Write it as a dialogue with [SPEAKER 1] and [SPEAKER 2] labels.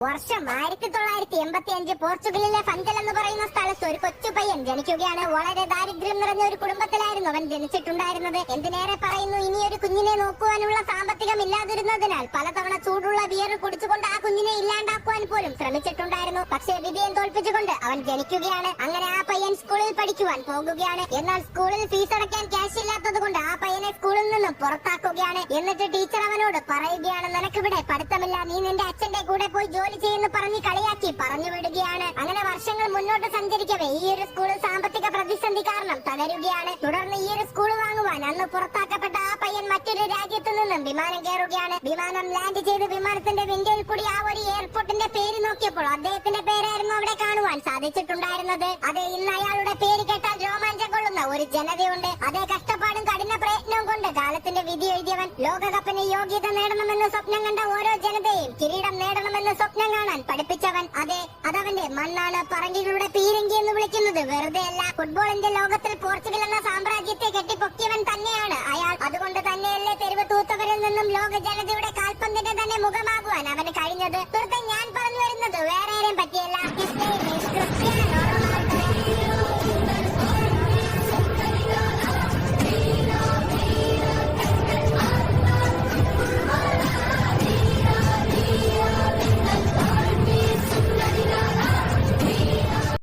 [SPEAKER 1] വർഷം 1985 പോർച്ചുഗലിലെ ഫഞ്ചൽ എന്ന് പറയുന്ന സ്ഥലത്ത് ഒരു കൊച്ചു പയ്യൻ ജനിക്കുകയാണ്. വളരെ ദാരിദ്ര്യം നിറഞ്ഞ ഒരു കുടുംബത്തിലായിരുന്നു അവൻ ജനിച്ചിട്ടുണ്ടായിരുന്നത്. എന്തിനേറെ പറയുന്നു, ഇനിയൊരു കുഞ്ഞിനെ നോക്കുവാനുള്ള സാമ്പത്തികം ഇല്ലാതിരുന്നതിനാൽ പലതവണ ചൂടുള്ള ബിയർ കുടിച്ചുകൊണ്ട് ആ കുഞ്ഞിനെ ഇല്ലാണ്ടാക്കുവാൻ പോലും ശ്രമിച്ചിട്ടുണ്ടായിരുന്നു. പക്ഷേ വിധിയെ തോൽപ്പിച്ചുകൊണ്ട് അവൻ ജനിക്കുകയാണ്. അങ്ങനെ ആ പയ്യൻ സ്കൂളിൽ പഠിക്കുവാൻ പോകുകയാണ്. എന്നാൽ സ്കൂളിൽ ഫീസ് അടയ്ക്കാൻ ക്യാഷ് ഇല്ലാത്തത് കൊണ്ട് ആ പയ്യനെ സ്കൂളിൽ നിന്നും പുറത്താക്കുകയാണ്. എന്നിട്ട് ടീച്ചർ അവനോട് പറയുകയാണ്, നിനക്കിവിടെ പഠിത്തമില്ല, നീ നിന്റെ അച്ഛന്റെ കൂടെ പോയി ജോലി ചെയ്യുന്നു പറഞ്ഞ് കളിയാക്കി പറഞ്ഞു വിടുകയാണ്. അങ്ങനെ വർഷങ്ങൾ മുന്നോട്ട് സഞ്ചരിക്കവേ ഈ ഒരു സ്കൂൾ സാമ്പത്തിക പ്രതിസന്ധി കാരണം തകരുകയാണ്. തുടർന്ന് ഈ ഒരു സ്കൂൾ വാങ്ങുവാൻ അന്ന് പുറത്താക്കപ്പെട്ട ആ പയ്യൻ മറ്റൊരു രാജ്യത്തു നിന്നും വിമാനം കയറുകയാണ്. വിമാനം ലാൻഡ് ചെയ്ത് വിമാനത്തിന്റെ വിൻഡോയിൽ കൂടി ആ ഒരു എയർപോർട്ടിന്റെ പേര് നോക്കിയപ്പോൾ അദ്ദേഹത്തിന്റെ പേരായിരുന്നു അവിടെ കാണുവാൻ സാധിച്ചിട്ടുണ്ടായിരുന്നത്. അതെ, ഇന്ന് അയാളുടെ പേര് കേട്ടാൽ രോമാഞ്ചം കൊള്ളുന്ന ഒരു ജനതയുണ്ട്. അതേ കഷ്ടപ്പാടും കഠിന പ്രയത്നവും കൊണ്ട് കാലത്തിന്റെ വിധി എഴുതിയവൻ, ലോകകപ്പിന് യോഗ്യത നേടണമെന്ന് സ്വപ്നം കണ്ട ഓരോ ജനതയും കിരീടം നേടണമെന്ന് സ്വപ്നം കാണാൻ പഠിപ്പിച്ചവൻ. അതെ, അതവന്റെ മണ്ണാണ്. പറങ്കികളുടെ പീരങ്കി എന്ന് വിളിക്കുന്നത് വെറുതെ അല്ല. ഫുട്ബോളിന്റെ ലോകത്തിൽ പോർച്ചുഗൽ എന്ന സാമ്രാജ്യത്തെ കെട്ടിപ്പൊക്കിയവൻ തന്നെയാണ് അയാൾ. അതുകൊണ്ട് തന്നെയല്ലേ തെരുവ് തൂത്തവരിൽ നിന്നും ലോക ജനതയുടെ കാൽപന്തിന്റെ തന്നെ മുഖമാകുവാൻ അവന് കഴിഞ്ഞത്. ഞാൻ പറഞ്ഞു വരുന്നത് വേറെ